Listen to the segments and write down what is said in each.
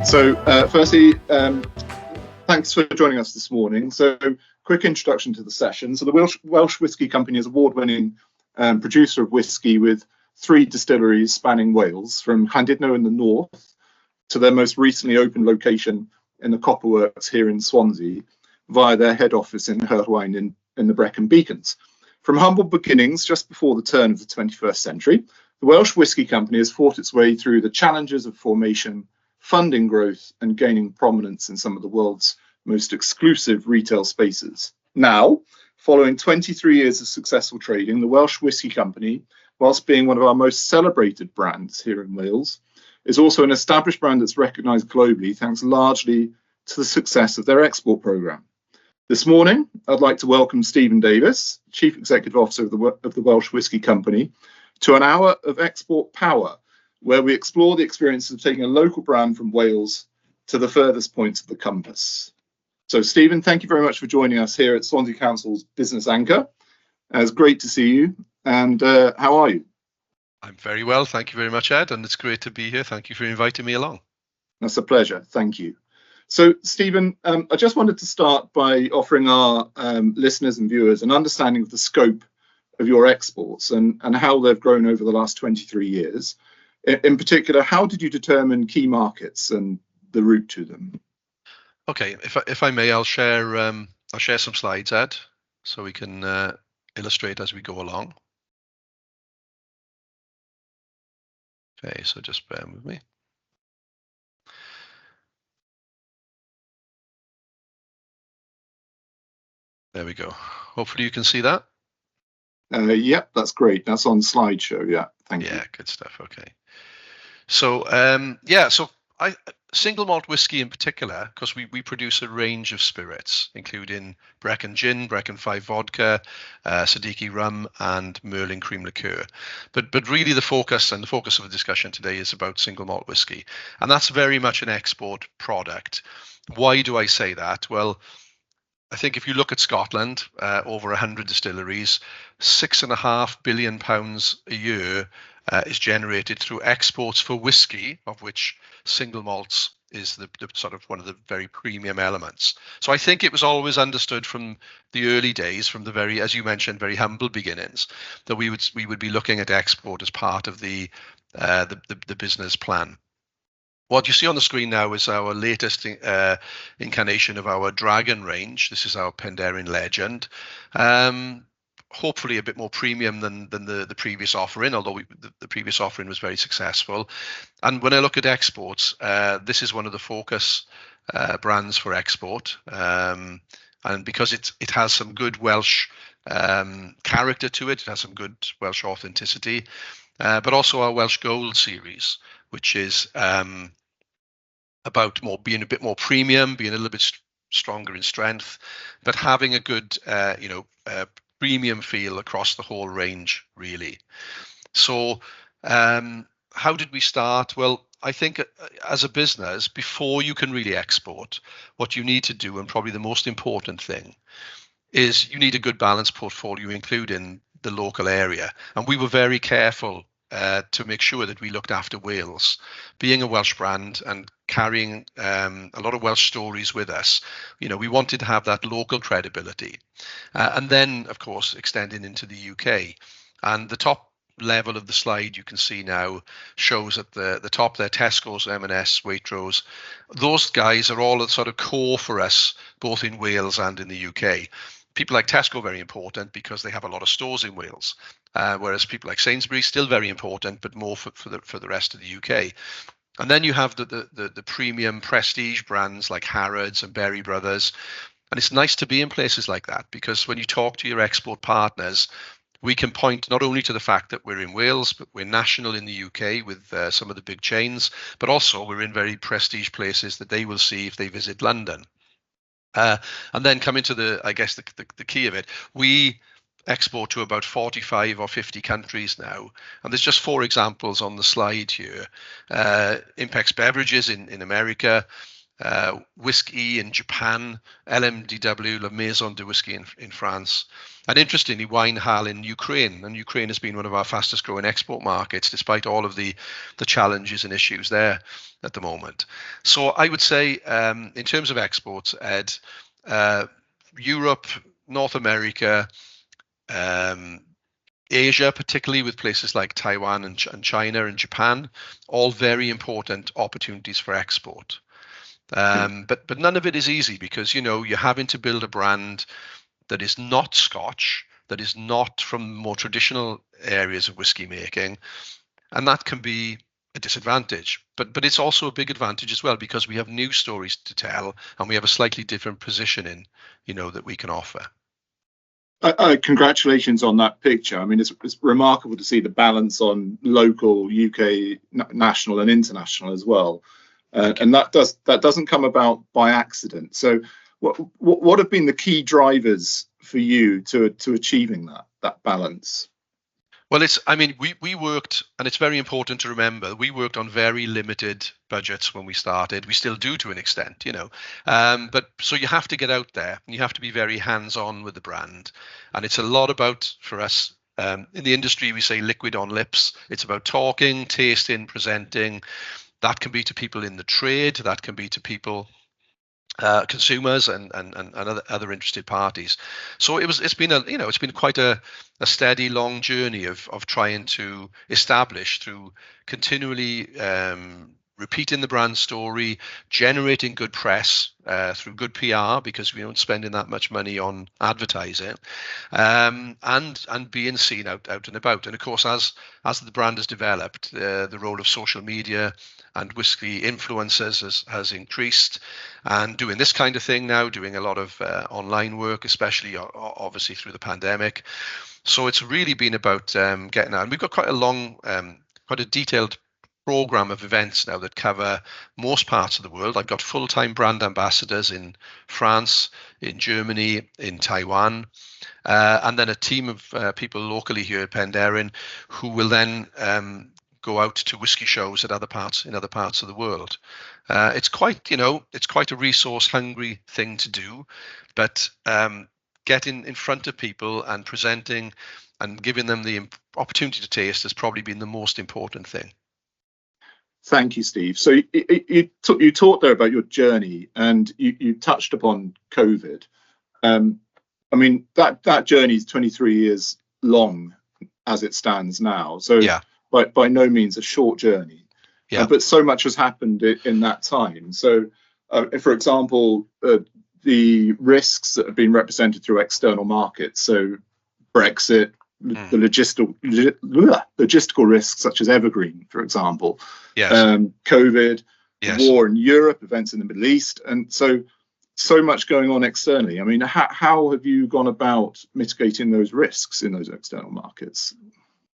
So firstly, thanks for joining us this morning. So quick introduction to the session. So the Welsh Whisky Company is award-winning producer of whisky with 3 distilleries spanning Wales, from Llandudno in the north to their most recently opened location in the Copperworks here in Swansea, via their head office in Hyrwyn in the Brecon Beacons. From humble beginnings just before the turn of the 21st century, the Welsh Whisky Company has fought its way through the challenges of formation, funding growth, and gaining prominence in some of the world's most exclusive retail spaces. Now, following 23 years of successful trading, the Welsh Whisky Company, whilst being one of our most celebrated brands here in Wales, is also an established brand that's recognised globally thanks largely to the success of their export programme. This morning, I'd like to welcome Stephen Davies, Chief Executive Officer of the Welsh Whisky Company, to an hour of export power, where we explore the experiences of taking a local brand from Wales to the furthest points of the compass. So, Stephen, thank you very much for joining us here at Swansea Council's Business Anchor. It's great to see you. And how are you? I'm very well. Thank you very much, Ed. And it's great to be here. Thank you for inviting me along. That's a pleasure. Thank you. So, Stephen, I just wanted to start by offering our listeners and viewers an understanding of the scope of your exports and how they've grown over the last 23 years. In particular, how did you determine key markets and the route to them? Okay, if I may, I'll share some slides, Ed, so we can illustrate as we go along. Okay, so just bear with me. There we go. Hopefully you can see that. Yep, that's great. That's on slideshow. Yeah, thank you. Yeah, good stuff. Okay. So single malt whiskey in particular, because we produce a range of spirits, including Brecon Gin, Brecon 5 Vodka, Siddiqui Rum, and Merlin Cream Liqueur. But really the focus of the discussion today is about single malt whiskey, and that's very much an export product. Why do I say that? Well, I think if you look at Scotland, over 100 distilleries, £6.5 billion a year is generated through exports for whiskey, of which single malts is the sort of one of the very premium elements. So I think it was always understood from the early days, from the very, as you mentioned, very humble beginnings, that we would be looking at export as part of the business plan. What you see on the screen now is our latest incarnation of our Dragon range. This is our Penderyn Legend. Hopefully a bit more premium than the previous offering, although the previous offering was very successful. And when I look at exports, this is one of the focus brands for export. And because it has some good Welsh character to it, it has some good Welsh authenticity, but also our Welsh Gold series, which is about being a bit more premium, being a little bit stronger in strength, but having a good, premium feel across the whole range, really. So how did we start? Well, I think as a business, before you can really export, what you need to do, and probably the most important thing, is you need a good balanced portfolio, including the local area. And we were very careful to make sure that we looked after Wales. Being a Welsh brand and carrying a lot of Welsh stories with us, we wanted to have that local credibility. And then, of course, extending into the UK. And the top level of the slide you can see now shows at the top there, Tesco's, M&S, Waitrose. Those guys are all sort of core for us, both in Wales and in the UK. People like Tesco, very important because they have a lot of stores in Wales, whereas people like Sainsbury's, still very important, but more for the rest of the UK. And then you have the premium prestige brands like Harrods and Berry Brothers. And it's nice to be in places like that, because when you talk to your export partners, we can point not only to the fact that we're in Wales, but we're national in the UK with some of the big chains, but also we're in very prestige places that they will see if they visit London. And then coming to the key of it, we export to about 45 or 50 countries now. And there's just 4 examples on the slide here. Impex Beverages in America, whiskey in Japan, LMDW, La Maison de Whisky in France, and interestingly, Wine Hall in Ukraine. And Ukraine has been one of our fastest growing export markets, despite all of the challenges and issues there at the moment. So I would say, in terms of exports, Ed, Europe, North America, Asia, particularly with places like Taiwan and China and Japan, all very important opportunities for export. But none of it is easy, because you're having to build a brand that is not Scotch, that is not from more traditional areas of whiskey making, and that can be a disadvantage. But it's also a big advantage as well, because we have new stories to tell, and we have a slightly different positioning, that we can offer. Congratulations on that picture. I mean, it's remarkable to see the balance on local, UK, national, and international as well. And that doesn't come about by accident. So, what have been the key drivers for you to achieving that balance? Well, we worked, and it's very important to remember, we worked on very limited budgets when we started. We still do to an extent, but so you have to get out there and you have to be very hands-on with the brand. And it's a lot about, for us, in the industry, we say liquid on lips. It's about talking, tasting, presenting. That can be to people in the trade, that can be to people, consumers and other interested parties. So it's been quite a steady, long journey of trying to establish, through continually repeating the brand story, generating good press through good PR, because we don't spending that much money on advertising, and being seen out and about. And of course, as the brand has developed, the role of social media and whiskey influencers has increased, and doing this kind of thing now, doing a lot of online work, especially obviously through the pandemic. So it's really been about getting out. And we've got quite a detailed program of events now that cover most parts of the world. I've got full-time brand ambassadors in France, in Germany, in Taiwan, and then a team of people locally here at Penderyn who will then go out to whiskey shows in other parts of the world. It's quite a resource-hungry thing to do, but getting in front of people and presenting and giving them the opportunity to taste has probably been the most important thing. Thank you, Steve. So you talked there about your journey, and you touched upon COVID. I mean, that journey is 23 years long as it stands now. So yeah. By no means a short journey. Yeah. But so much has happened in that time. So, for example, the risks that have been represented through external markets, so Brexit, the logistical risks such as Evergreen, for example, yes. COVID, yes. War in Europe, events in the Middle East, and so much going on externally. I mean, how have you gone about mitigating those risks in those external markets?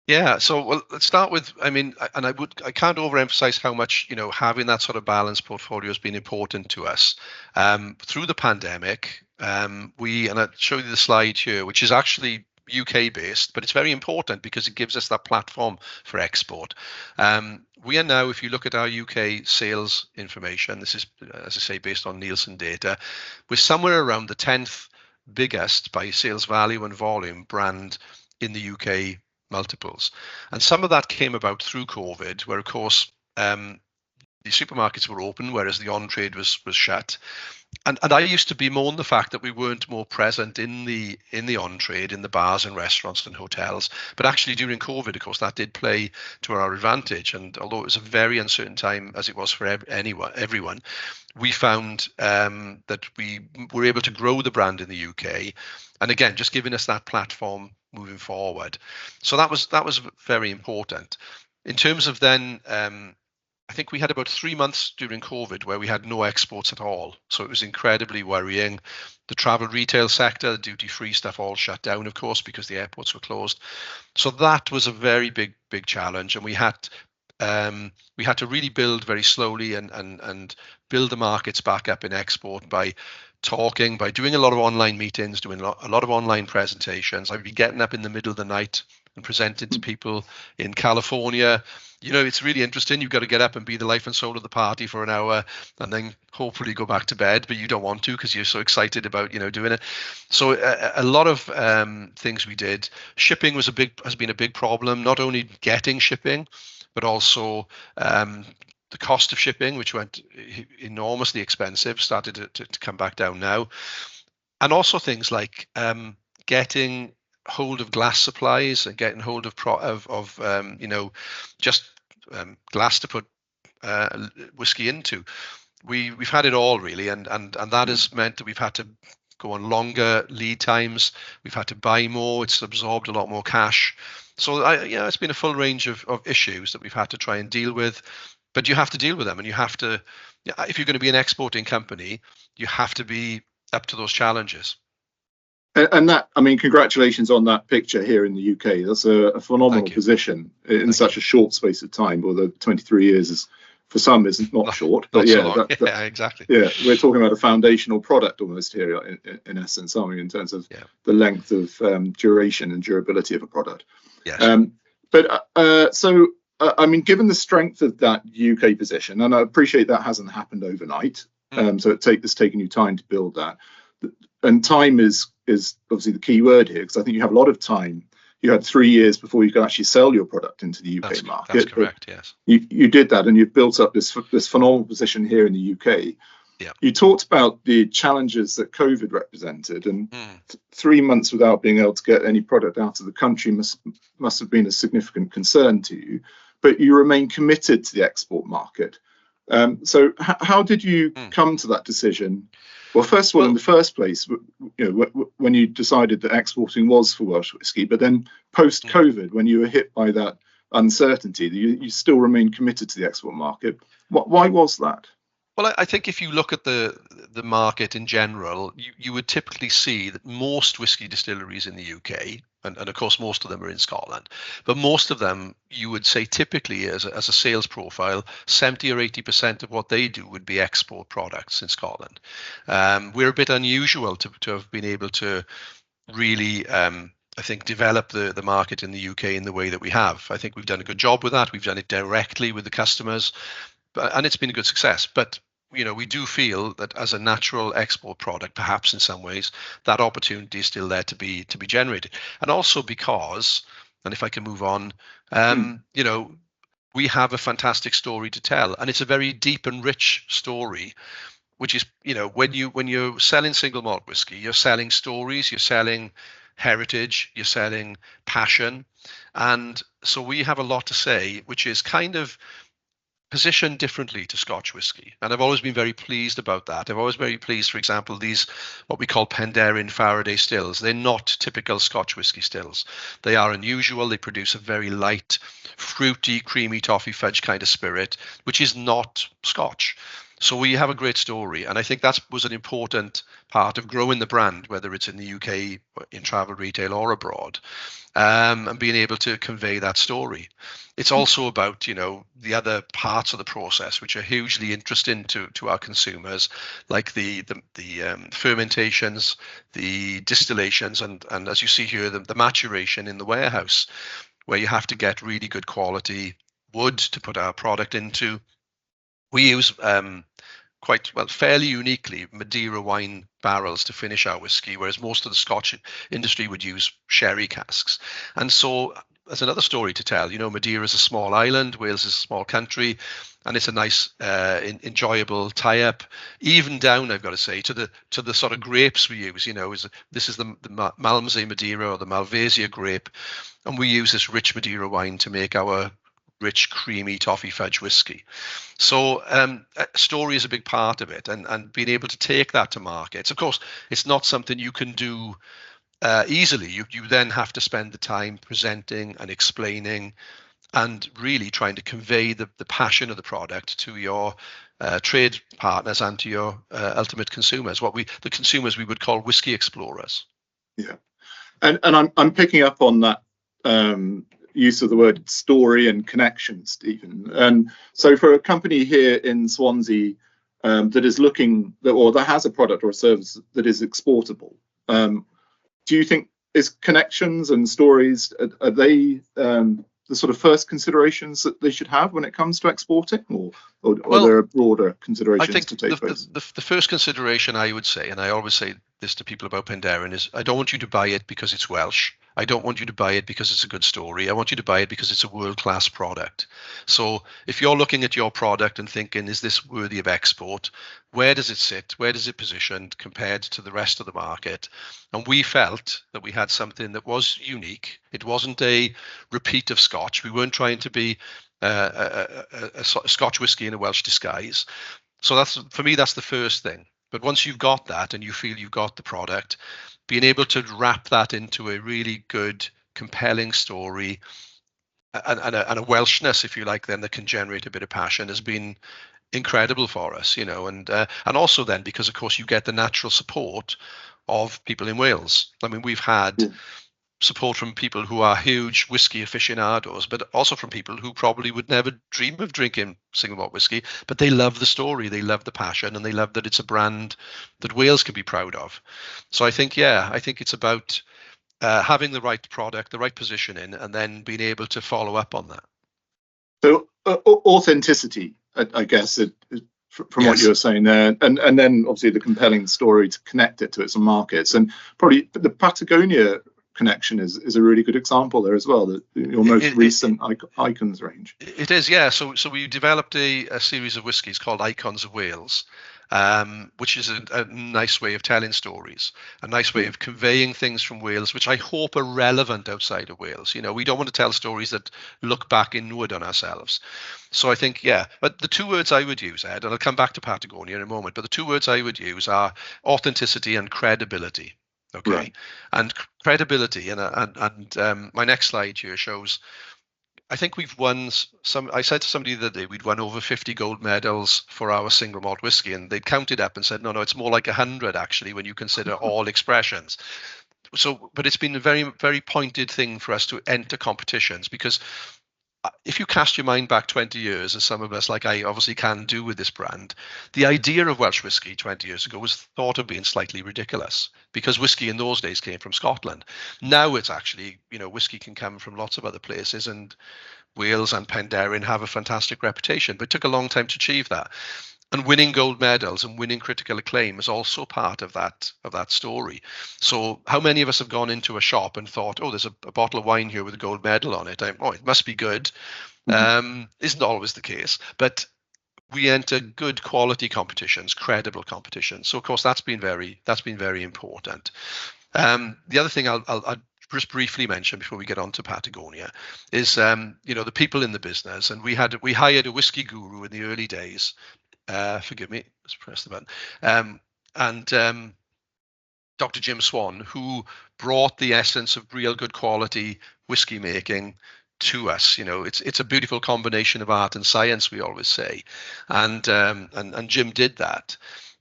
Yeah, so let's start with, I can't overemphasize how much, having that sort of balanced portfolio has been important to us. Through the pandemic, and I'll show you the slide here, which is actually UK based, but it's very important because it gives us that platform for export. We are now, if you look at our UK sales information, this is, as I say, based on Nielsen data, we're somewhere around the 10th biggest by sales value and volume brand in the UK multiples. And some of that came about through COVID, where of course the supermarkets were open, whereas the on-trade was shut. And I used to bemoan the fact that we weren't more present in the on-trade, in the bars and restaurants and hotels. But actually during COVID, of course, that did play to our advantage. And although it was a very uncertain time, as it was for everyone, we found that we were able to grow the brand in the UK. And again, just giving us that platform moving forward. So that was very important. In terms of then, I think we had about 3 months during COVID where we had no exports at all. So it was incredibly worrying. The travel retail sector, the duty-free stuff all shut down, of course, because the airports were closed. So that was a very big challenge. And we had to really build very slowly and build the markets back up in export by doing a lot of online meetings, doing a lot of online presentations. I'd be getting up in the middle of the night and present it to people in California. It's really interesting. You've got to get up and be the life and soul of the party for an hour and then hopefully go back to bed, but you don't want to because you're so excited about, doing it. So a lot of things we did. Shipping has been a big problem, not only getting shipping, but also the cost of shipping, which went enormously expensive, started to come back down now. And also things like getting hold of glass supplies and getting hold of glass to put whiskey into. We've had it all really, and that has meant that we've had to go on longer lead times. We've had to buy more. It's absorbed a lot more cash. So it's been a full range of issues that we've had to try and deal with. But you have to deal with them, and you have to. If you're going to be an exporting company, you have to be up to those challenges. And that, congratulations on that picture here in the UK. That's a phenomenal position in such a short space of time. Although 23 years is, for some, is not short. But exactly. Yeah, we're talking about a foundational product almost here, in essence, aren't we, in terms of the length of duration and durability of a product. Yes. Given the strength of that UK position, and I appreciate that hasn't happened overnight, so it's taken you time to build that. And time is obviously the key word here, because I think you have a lot of time. You had 3 years before you could actually sell your product into the UK market. That's correct, yes. You did that, and you've built up this phenomenal position here in the UK. Yeah. You talked about the challenges that COVID represented, and 3 months without being able to get any product out of the country must have been a significant concern to you. But you remain committed to the export market. So how did you come to that decision? Well, first of all, in the first place, when you decided that exporting was for Welsh whisky, but then post-COVID, when you were hit by that uncertainty, you still remain committed to the export market. Why was that? Well, I think if you look at the market in general, you would typically see that most whiskey distilleries in the UK, and of course most of them are in Scotland, but most of them, you would say typically as a sales profile, 70 or 80% of what they do would be export products in Scotland. We're a bit unusual to have been able to really I think develop the market in the UK in the way that we have. I think we've done a good job with that. We've done it directly with the customers, and it's been a good success. But we do feel that as a natural export product, perhaps in some ways, that opportunity is still there to be generated. And also because, and if I can move on, we have a fantastic story to tell, and it's a very deep and rich story, which is, when you're selling single malt whiskey, you're selling stories, you're selling heritage, you're selling passion. And so we have a lot to say, which is kind of positioned differently to Scotch whisky, and I've always been very pleased about that. I've always very pleased, for example, these what we call Penderyn Faraday stills. They're not typical Scotch whisky stills. They are unusual. They produce a very light, fruity, creamy toffee fudge kind of spirit, which is not Scotch. So we have a great story, and I think that was an important part of growing the brand, whether it's in the UK, in travel retail, or abroad, and being able to convey that story. It's also about, the other parts of the process, which are hugely interesting to our consumers, like the fermentations, the distillations, and as you see here, the maturation in the warehouse, where you have to get really good quality wood to put our product into. We use fairly uniquely Madeira wine barrels to finish our whiskey, whereas most of the Scotch industry would use sherry casks. And so there's another story to tell. Madeira is a small island, Wales is a small country, and it's a nice, enjoyable tie-up. Even down, I've got to say, to the sort of grapes we use. This is the Malmsey Madeira or the Malvasia grape, and we use this rich Madeira wine to make our rich, creamy toffee fudge whiskey. So story is a big part of it, and being able to take that to markets. Of course, it's not something you can do easily. You then have to spend the time presenting and explaining and really trying to convey the passion of the product to your trade partners and to your ultimate consumers, the consumers we would call whiskey explorers. Yeah, and I'm picking up on that use of the word story and connection, Stephen. And so for a company here in Swansea that is looking, or that has a product or a service that is exportable, do you think is connections and stories, are they the sort of first considerations that they should have when it comes to exporting, or are there broader considerations to take place? The first consideration, I would say, and I always say this to people about Penderyn, is I don't want you to buy it because it's Welsh. I don't want you to buy it because it's a good story. I want you to buy it because it's a world-class product. So if you're looking at your product and thinking, is this worthy of export? Where does it sit? Where does it position compared to the rest of the market? And we felt that we had something that was unique. It wasn't a repeat of Scotch. We weren't trying to be a Scotch whiskey in a Welsh disguise. So that's, for me, that's the first thing. But once you've got that and you feel you've got the product, being able to wrap that into a really good, compelling story and a Welshness, if you like, then that can generate a bit of passion has been incredible for us, you know, and also then because of course you get the natural support of people in Wales. I mean, we've had support from people who are huge whiskey aficionados, but also from people who probably would never dream of drinking single malt whiskey, but they love the story, they love the passion, and they love that it's a brand that Wales can be proud of. So I think it's about having the right product, the right positioning, and then being able to follow up on that. So authenticity, I guess, from what you were saying there, and then obviously the compelling story to connect it to its markets, and probably the Patagonia connection is a really good example there as well. Your most recent Icons range. It is, yeah. So we developed a series of whiskies called Icons of Wales, which is a nice way of telling stories, a nice way of conveying things from Wales, which I hope are relevant outside of Wales. You know, we don't want to tell stories that look back inward on ourselves. So I think, but the two words I would use, Ed, and I'll come back to Patagonia in a moment, but the two words I would use are authenticity and credibility. Okay, right. And credibility, and my next slide here shows, I think we've won some. I said to somebody the other day we'd won over 50 gold medals for our single malt whiskey, and they'd counted up and said, no, it's more like 100 actually when you consider all expressions. So, but it's been a very, very pointed thing for us to enter competitions, because if you cast your mind back 20 years, as some of us, like I obviously can do with this brand, the idea of Welsh whiskey 20 years ago was thought of being slightly ridiculous, because whiskey in those days came from Scotland. Now it's actually, whiskey can come from lots of other places, and Wales and Penderyn have a fantastic reputation, but it took a long time to achieve that. And winning gold medals and winning critical acclaim is also part of that story. So how many of us have gone into a shop and thought, oh, there's a bottle of wine here with a gold medal on it. It must be good. Isn't always the case. But we enter good quality competitions, credible competitions. So of course that's been very important. The other thing I'll just briefly mention before we get on to Patagonia is the people in the business. And we hired a whiskey guru in the early days. Forgive me, let's press the button. And Dr. Jim Swan, who brought the essence of real good quality whiskey making to us. It's a beautiful combination of art and science, we always say, and Jim did that.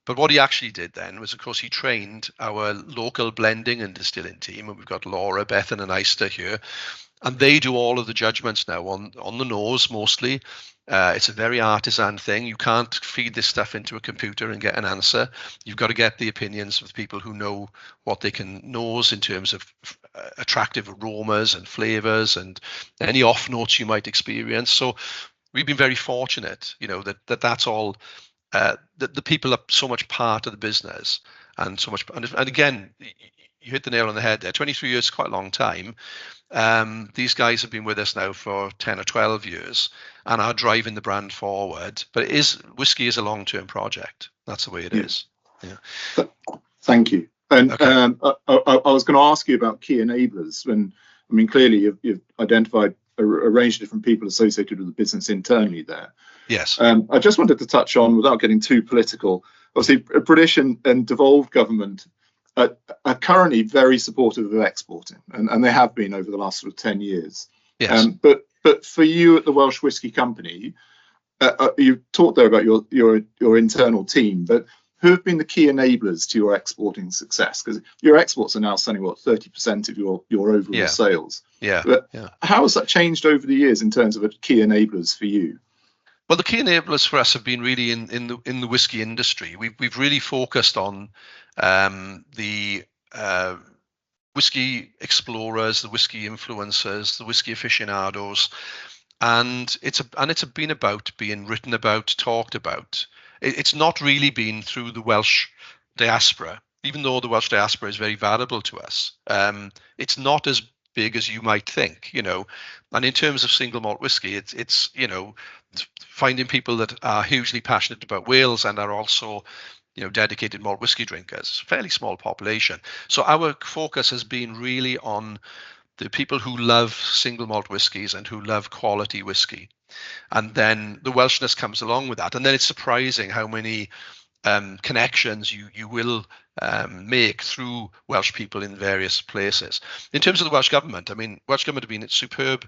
But what he actually did then was, of course, he trained our local blending and distilling team, and we've got Laura, Bethan, and Eyster here, and they do all of the judgments now on the nose mostly. It's a very artisan thing. You can't feed this stuff into a computer and get an answer. You've got to get the opinions of the people who know what they can nose in terms of attractive aromas and flavors and any off notes you might experience. So we've been very fortunate, that's all. The people are so much part of the business, and so much. And again, you hit the nail on the head there. 23 years is quite a long time. These guys have been with us now for 10 or 12 years and are driving the brand forward. But whiskey is a long-term project. That's the way it is. Yeah. Thank you. And okay. I was going to ask you about key enablers. Clearly you've identified a range of different people associated with the business internally there. Yes. I just wanted to touch on, without getting too political, obviously British and devolved government are currently very supportive of exporting, and they have been over the last sort of 10 years. Yes. But for you at the Welsh Whisky Company, you talked there about your internal team, but who have been the key enablers to your exporting success? Because your exports are now selling 30% of your overall sales. Yeah. But how has that changed over the years in terms of key enablers for you? Well, the key enablers for us have been really in the whiskey industry. We've really focused on the whiskey explorers, the whiskey influencers, the whiskey aficionados, and it's been about being written about, talked about. It's not really been through the Welsh diaspora, even though the Welsh diaspora is very valuable to us. It's not as big as you might think, And in terms of single malt whiskey, it's finding people that are hugely passionate about Wales and are also dedicated malt whiskey drinkers. Fairly small population. So our focus has been really on the people who love single malt whiskies and who love quality whiskey. And then the Welshness comes along with that. And then it's surprising how many connections you will make through Welsh people in various places. In terms of the Welsh Government, Welsh Government have been superb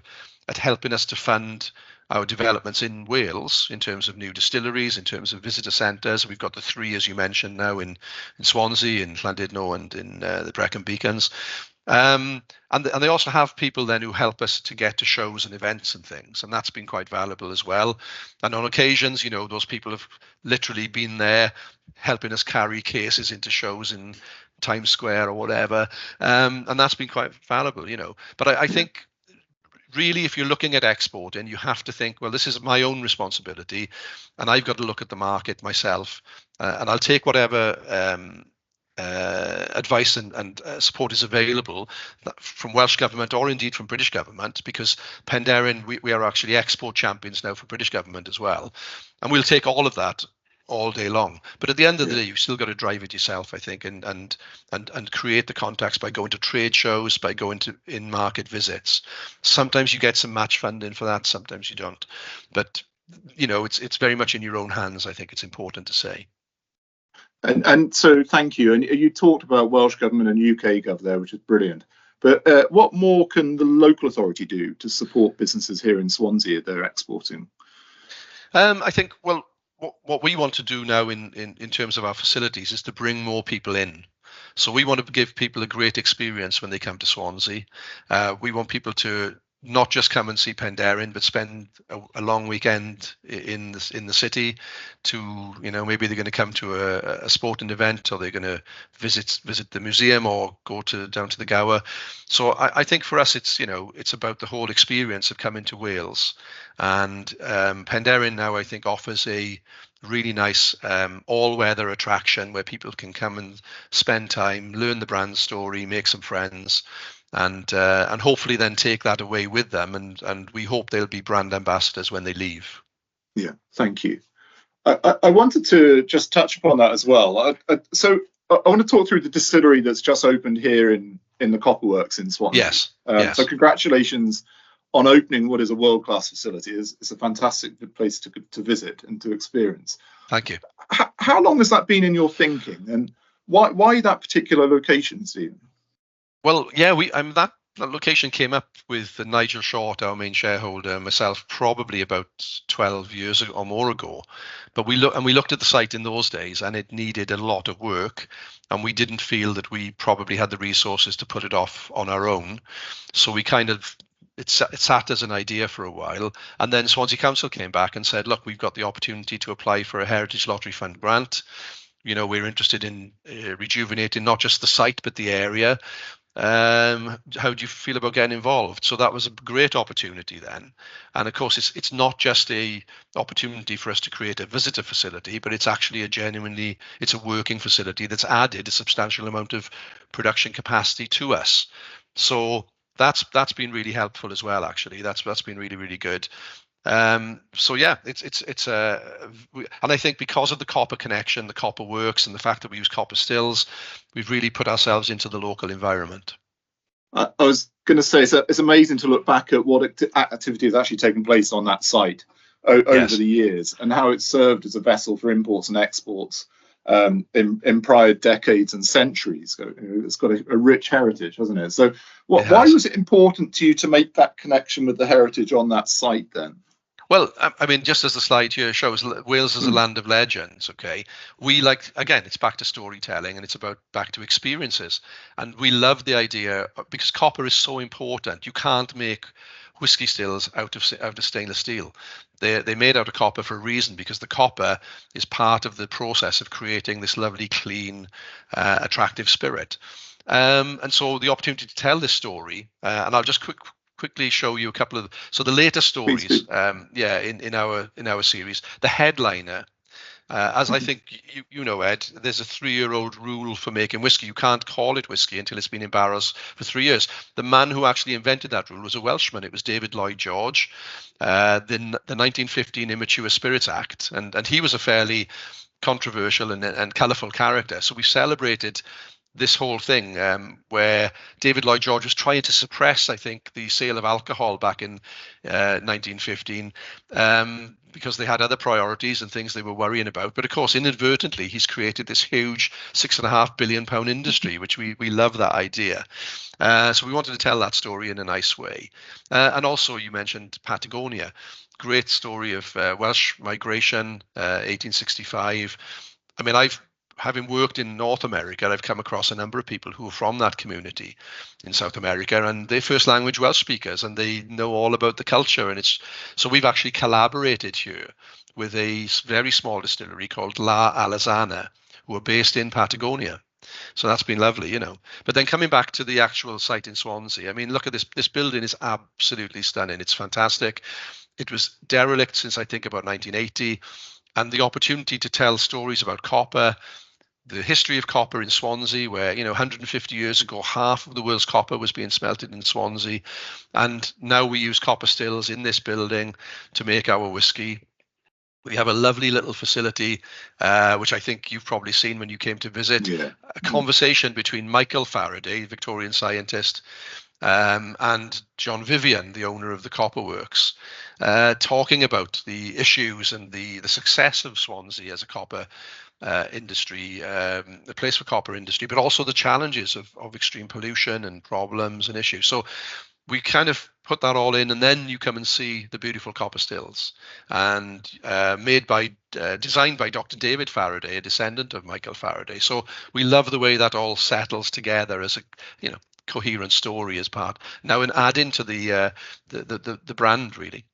at helping us to fund our developments in Wales in terms of new distilleries, in terms of visitor centres. We've got the 3, as you mentioned, now in Swansea, in Llandudno, and in the Brecon Beacons. And they also have people then who help us to get to shows and events and things, and that's been quite valuable as well. And on occasions, those people have literally been there helping us carry cases into shows in Times Square or whatever, and that's been quite valuable, But I think really, if you're looking at exporting, you have to think, well, this is my own responsibility, and I've got to look at the market myself, and I'll take whatever advice and support is available from Welsh Government or indeed from British Government, because Penderyn, we are actually export champions now for British Government as well. And we'll take all of that all day long. But at the end of the day, you've still got to drive it yourself, I think, and create the contacts by going to trade shows, by going to in-market visits. Sometimes you get some match funding for that, sometimes you don't. But, it's very much in your own hands, I think it's important to say. And so thank you. And you talked about Welsh Government and UK Gov there, which is brilliant. But what more can the local authority do to support businesses here in Swansea if they're exporting? I think, well, what we want to do now in terms of our facilities is to bring more people in. So we want to give people a great experience when they come to Swansea. We want people to not just come and see Penderyn, but spend a long weekend in the city. To maybe they're going to come to a sporting event, or they're going to visit the museum, or go down to the Gower. So I think for us it's about the whole experience of coming to Wales, and Penderyn now I think offers a really nice all-weather attraction where people can come and spend time, learn the brand story, make some friends. And hopefully then take that away with them, and we hope they'll be brand ambassadors when they leave. Yeah, thank you. I wanted to just touch upon that as well. So I want to talk through the distillery that's just opened here in the Copperworks in Swansea. Yes. So congratulations on opening what is a world-class facility. It's a fantastic place to visit and to experience. Thank you. How long has that been in your thinking, and why that particular location, Stephen? Well, yeah, that location came up with Nigel Short, our main shareholder, myself, probably about 12 years or more ago. But we looked at the site in those days, and it needed a lot of work, and we didn't feel that we probably had the resources to put it off on our own. So we it sat as an idea for a while, and then Swansea Council came back and said, look, we've got the opportunity to apply for a Heritage Lottery Fund grant. We're interested in rejuvenating not just the site but the area. How do you feel about getting involved? So that was a great opportunity then. And of course, it's not just a opportunity for us to create a visitor facility, but it's actually it's a working facility that's added a substantial amount of production capacity to us. So that's been really helpful as well, actually. That's been really, really good. So yeah, it's and I think because of the copper connection, the copper works, and the fact that we use copper stills, we've really put ourselves into the local environment. I was going to say, it's amazing to look back at what activity has actually taken place on that site over the years, and how it's served as a vessel for imports and exports in prior decades and centuries. It's got a rich heritage, hasn't it? So why was it important to you to make that connection with the heritage on that site then? Well, just as the slide here shows, Wales is a land of legends, okay? We again, it's back to storytelling, and it's back to experiences. And we love the idea, because copper is so important. You can't make whiskey stills out of stainless steel. They're made out of copper for a reason, because the copper is part of the process of creating this lovely, clean, attractive spirit. And so the opportunity to tell this story, and I'll just quickly show you a couple of the later stories. In our series, the headliner. As I think you know, Ed, there's a 3-year-old rule for making whiskey. You can't call it whiskey until it's been in barrels for 3 years. The man who actually invented that rule was a Welshman. It was David Lloyd George, the 1915 Immature Spirits Act, and he was a fairly controversial and colourful character. So we celebrated this whole thing where David Lloyd George was trying to suppress, I think, the sale of alcohol back in 1915 because they had other priorities and things they were worrying about. But of course, inadvertently, he's created this huge £6.5 billion industry, which we love that idea. So we wanted to tell that story in a nice way. And also, you mentioned Patagonia. Great story of Welsh migration, 1865. I mean, having worked in North America, I've come across a number of people who are from that community in South America, and they're first language Welsh speakers, and they know all about the culture. And so we've actually collaborated here with a very small distillery called La Alazana, who are based in Patagonia. So that's been lovely, you know. But then coming back to the actual site in Swansea, I mean, look at this. This building is absolutely stunning. It's fantastic. It was derelict since I think about 1980, and the opportunity to tell stories about copper, the history of copper in Swansea, where, 150 years ago, half of the world's copper was being smelted in Swansea. And now we use copper stills in this building to make our whiskey. We have a lovely little facility, which I think you've probably seen when you came to visit. Yeah. A conversation between Michael Faraday, Victorian scientist, and John Vivian, the owner of the Copper Works, talking about the issues and the success of Swansea as a copper industry, a place for copper industry, but also the challenges of extreme pollution and problems and issues. So we kind of put that all in, and then you come and see the beautiful copper stills, and designed by Dr. David Faraday, a descendant of Michael Faraday. So we love the way that all settles together as a coherent story as part now, and add into the brand really.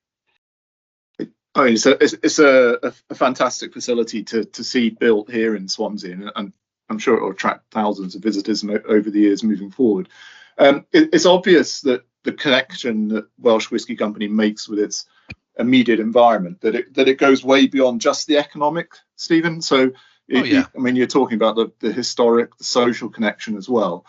I mean, it's a fantastic facility to see built here in Swansea, and I'm sure it will attract thousands of visitors over the years moving forward. It's obvious that the connection that Welsh Whisky Company makes with its immediate environment, that it goes way beyond just the economic, Stephen. So, I mean, you're talking about the historic, the social connection as well.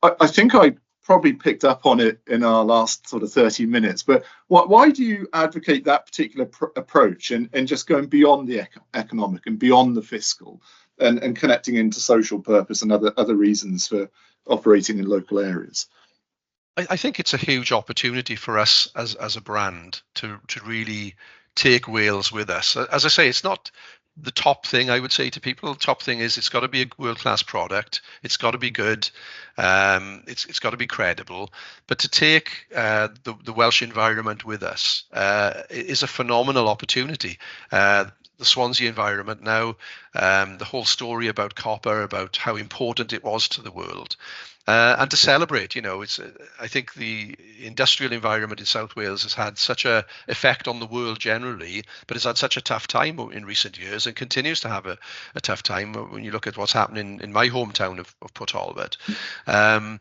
I think I probably picked up on it in our last sort of 30 minutes, but why do you advocate that particular approach and just going beyond the economic and beyond the fiscal and connecting into social purpose and other reasons for operating in local areas? I think it's a huge opportunity for us as a brand to really take Wales with us. As I say, it's not the top thing I would say to people. The top thing is it's got to be a world-class product. It's got to be good. It's got to be credible. But to take the Welsh environment with us is a phenomenal opportunity. The Swansea environment now, the whole story about copper, about how important it was to the world. And to celebrate, I think the industrial environment in South Wales has had such an effect on the world generally, but it's had such a tough time in recent years and continues to have a tough time when you look at what's happening in my hometown of Port Talbot. But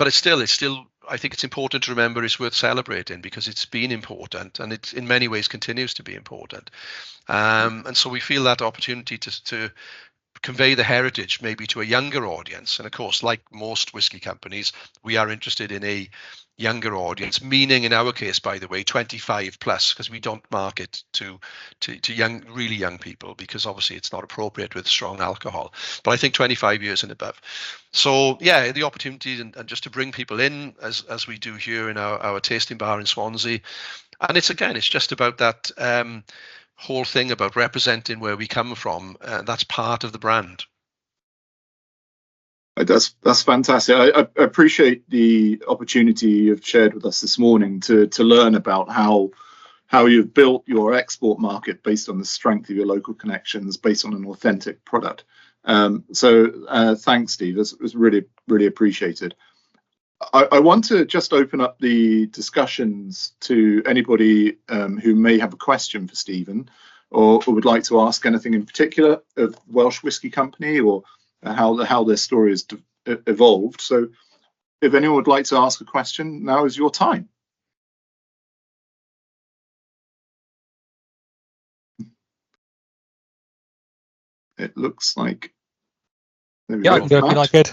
it's still, I think it's important to remember it's worth celebrating because it's been important and it in many ways continues to be important. And so we feel that opportunity to convey the heritage maybe to a younger audience. And of course, like most whiskey companies, we are interested in a younger audience, meaning in our case, by the way, 25 plus, because we don't market to young, really young people, because obviously it's not appropriate with strong alcohol. But I think 25 years and above. So yeah, the opportunity and just to bring people in as we do here in our tasting bar in Swansea. And it's just about that whole thing about representing where we come from. That's part of the brand. That's fantastic. I appreciate the opportunity you've shared with us this morning to learn about how you've built your export market based on the strength of your local connections, based on an authentic product. So thanks, Steve. It was really, really appreciated. I want to just open up the discussions to anybody who may have a question for Stephen or would like to ask anything in particular of Welsh Whisky Company or how their story has evolved. So if anyone would like to ask a question, now is your time. It looks like. Yeah, I can go if you like, Ed.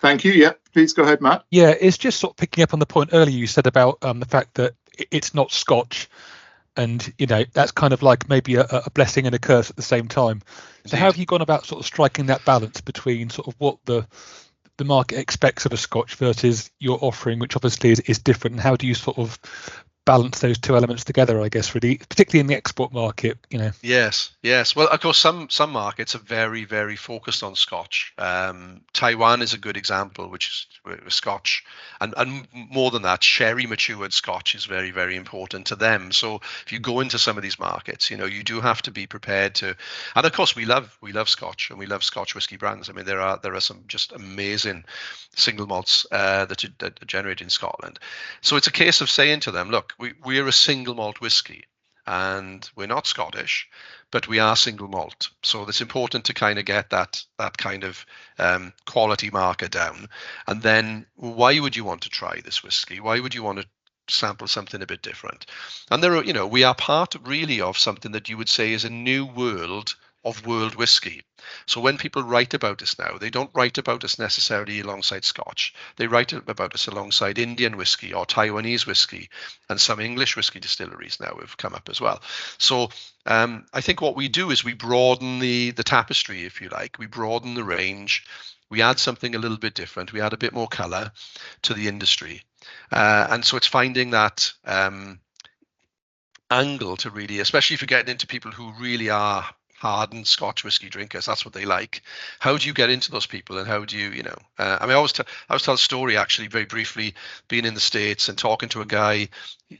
Thank you. Yeah, please go ahead, Matt. Yeah, it's just sort of picking up on the point earlier you said about the fact that it's not Scotch, and that's kind of like maybe a blessing and a curse at the same time. So how have you gone about sort of striking that balance between sort of what the market expects of a Scotch versus your offering, which obviously is different, and how do you sort of balance those two elements together, I guess, really, particularly in the export market, Yes. Well, of course, some markets are very, very focused on Scotch. Taiwan is a good example, which is Scotch, and more than that, sherry matured Scotch is very, very important to them. So if you go into some of these markets, you do have to be prepared to. And of course, we love Scotch, and we love Scotch whiskey brands. I mean, there are some just amazing single malts that are generated in Scotland. So it's a case of saying to them, look, we're a single malt whiskey, and we're not Scottish, but we are single malt. So it's important to kind of get that kind of quality marker down. And then why would you want to try this whiskey? Why would you want to sample something a bit different? And we are part really of something that you would say is a new world of world whiskey. So when people write about us now, they don't write about us necessarily alongside Scotch. They write about us alongside Indian whiskey or Taiwanese whiskey, and some English whiskey distilleries now have come up as well. So I think what we do is we broaden the tapestry, if you like. We broaden the range. We add something a little bit different. We add a bit more colour to the industry. And so it's finding that angle to really, especially if you're getting into people who really are hardened Scotch whiskey drinkers, that's what they like. How do you get into those people, and how do you, I mean, I always tell a story actually very briefly, being in the States and talking to a guy,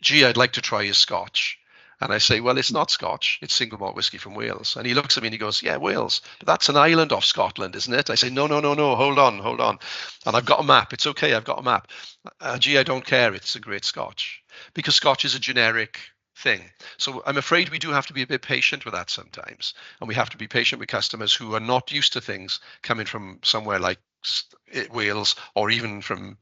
gee, I'd like to try his Scotch. And I say, well, it's not Scotch, it's single malt whiskey from Wales. And he looks at me and he goes, yeah, Wales, but that's an island off Scotland, isn't it? I say, no, hold on. And I've got a map. It's okay, I've got a map. Gee, I don't care, it's a great Scotch. Because Scotch is a generic thing. So I'm afraid we do have to be a bit patient with that sometimes. And we have to be patient with customers who are not used to things coming from somewhere like Wales, or even from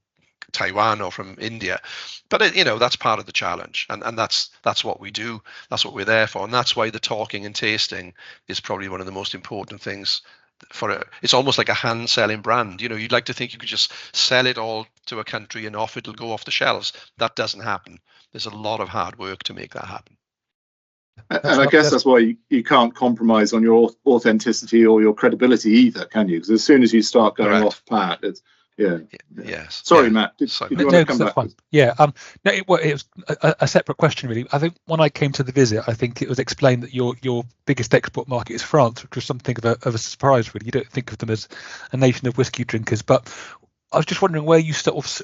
Taiwan or from India. But that's part of the challenge, and that's what we do. That's what we're there for, and that's why the talking and tasting is probably one of the most important things. It's almost like a hand selling brand. You'd like to think you could just sell it all to a country and off it'll go off the shelves. That doesn't happen. There's a lot of hard work to make that happen. And I guess that's why you can't compromise on your authenticity or your credibility either, can you? Because as soon as you start going off pat, it's Yes. Sorry, Matt. Did you want to come back? Fine. Yeah. No, it was a separate question, really. I think when I came to the visit, I think it was explained that your biggest export market is France, which was something of a surprise, really. You don't think of them as a nation of whiskey drinkers, but I was just wondering where you sort of,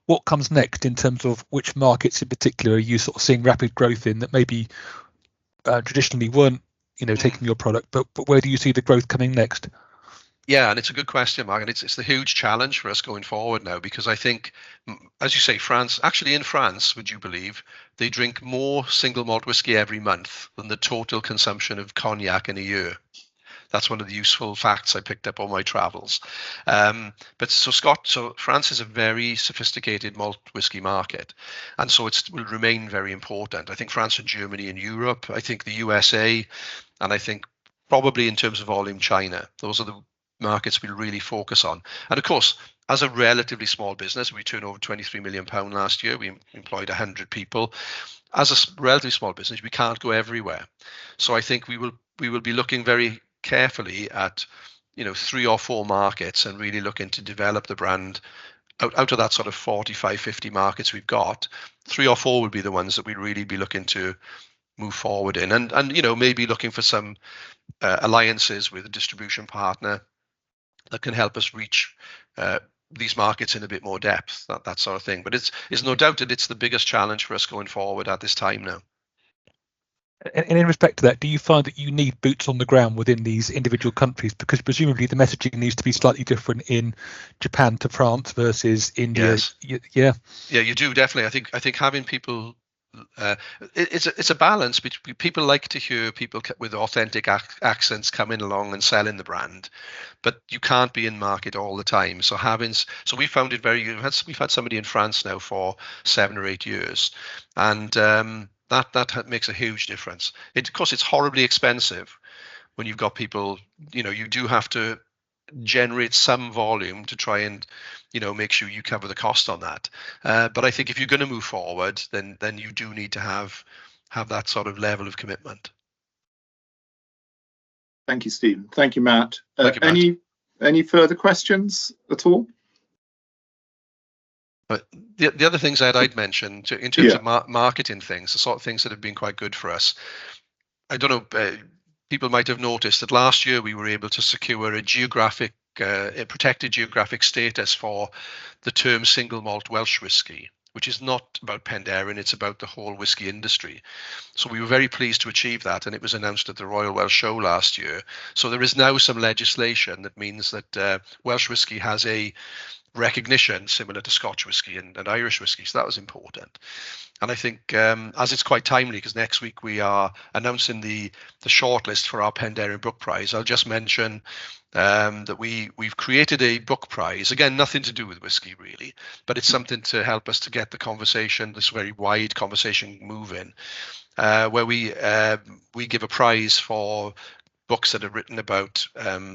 what comes next in terms of which markets in particular are you sort of seeing rapid growth in that maybe traditionally weren't, taking your product, but where do you see the growth coming next? Yeah, and it's a good question, Mark, and it's the huge challenge for us going forward now, because I think, as you say, in France, would you believe, they drink more single malt whiskey every month than the total consumption of cognac in a year. That's one of the useful facts I picked up on my travels. So France is a very sophisticated malt whiskey market, and so it will remain very important. I think France and Germany in Europe, I think the USA, and I think probably in terms of volume, China. Those are the markets we'll really focus on. And of course, as a relatively small business, we turned over £23 million last year. We employed 100 people. As a relatively small business, we can't go everywhere. So I think we will be looking very carefully at 3 or 4 markets and really looking to develop the brand out of that sort of 45, 50 markets we've got. 3 or 4 would be the ones that we'd really be looking to move forward in, and maybe looking for some alliances with a distribution partner that can help us reach these markets in a bit more depth, that sort of thing. But it's no doubt that it's the biggest challenge for us going forward at this time now. And in respect to that, do you find that you need boots on the ground within these individual countries? Because presumably the messaging needs to be slightly different in Japan to France versus India. Yes. Yeah, you do, definitely. I think having people it's a balance between, people like to hear people with authentic accents coming along and selling the brand, but you can't be in market all the time. So we found it we've had somebody in France now for 7 or 8 years, and that makes a huge difference. Of course, it's horribly expensive when you've got people. You do have to generate some volume to try and make sure you cover the cost on that, but I think if you're going to move forward, then you do need to have that sort of level of commitment. Thank you, Stephen. Thank you, Matt. Thank you, Matt. Any further questions at all? But the other things I'd mention in terms of marketing things, the sort of things that have been quite good for us, I don't know, people might have noticed that last year we were able to secure a protected geographic status for the term single malt Welsh whisky, which is not about Penderyn, it's about the whole whisky industry. So we were very pleased to achieve that, and it was announced at the Royal Welsh Show last year. So there is now some legislation that means that Welsh whisky has a recognition similar to Scotch whisky and Irish whisky, so that was important. And I think as it's quite timely, because next week we are announcing the shortlist for our Penderyn Book Prize, I'll just mention that we've created a book prize, again nothing to do with whisky really, but it's something to help us to get the conversation, this very wide conversation, moving, where we give a prize for books that are written about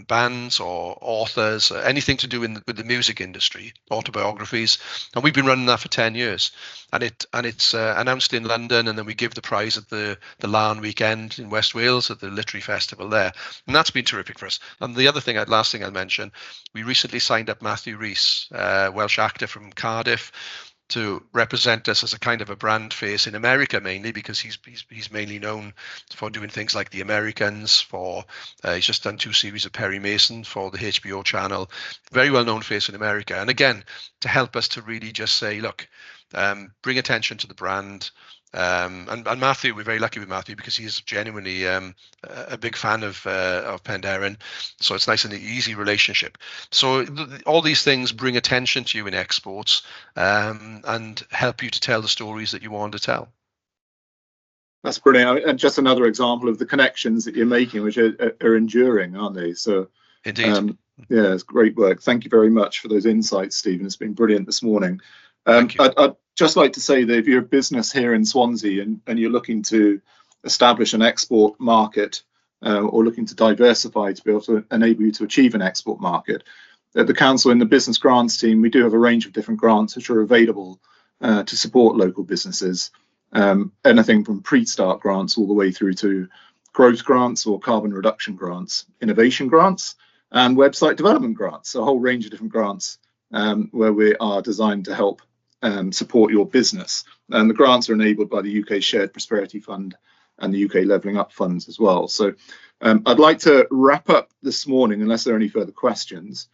bands or authors, anything to do with the music industry, autobiographies, and we've been running that for 10 years. And it's announced in London, and then we give the prize at the Larn weekend in West Wales at the Literary Festival there, and that's been terrific for us. And the last thing I'll mention, we recently signed up Matthew Rhys, Welsh actor from Cardiff, to represent us as a kind of a brand face in America, mainly because he's mainly known for doing things like The Americans. He's just done 2 series of Perry Mason for the HBO channel. Very well known face in America, and again to help us to really just say, look, bring attention to the brand. And Matthew, we're very lucky with Matthew because he's genuinely a big fan of Penderyn, so it's nice and an easy relationship. So all these things bring attention to you in exports, and help you to tell the stories that you want to tell. That's brilliant, and just another example of the connections that you're making, which are enduring, aren't they? So indeed, yeah, it's great work. Thank you very much for those insights, Stephen. It's been brilliant this morning. I'd just like to say that if you're a business here in Swansea and you're looking to establish an export market, or looking to diversify to be able to enable you to achieve an export market, at the council, in the business grants team, we do have a range of different grants which are available to support local businesses. Anything from pre-start grants all the way through to growth grants or carbon reduction grants, innovation grants, and website development grants. So a whole range of different grants where we are designed to help support your business. And the grants are enabled by the UK Shared Prosperity Fund and the UK Levelling Up funds as well. So I'd like to wrap up this morning, unless there are any further questions.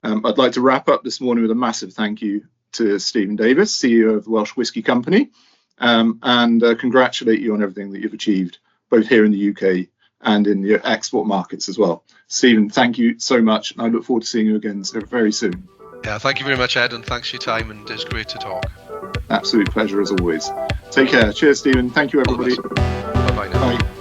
I'd like to wrap up this morning with a massive thank you to Stephen Davies, CEO of the Welsh Whisky Company, and congratulate you on everything that you've achieved, both here in the UK and in your export markets as well. Stephen, thank you so much. And I look forward to seeing you again very soon. Yeah, thank you very much, Ed, and thanks for your time, and it's great to talk. Absolute pleasure as always. Take care. Cheers, Stephen. Thank you, everybody. Bye-bye now. Bye.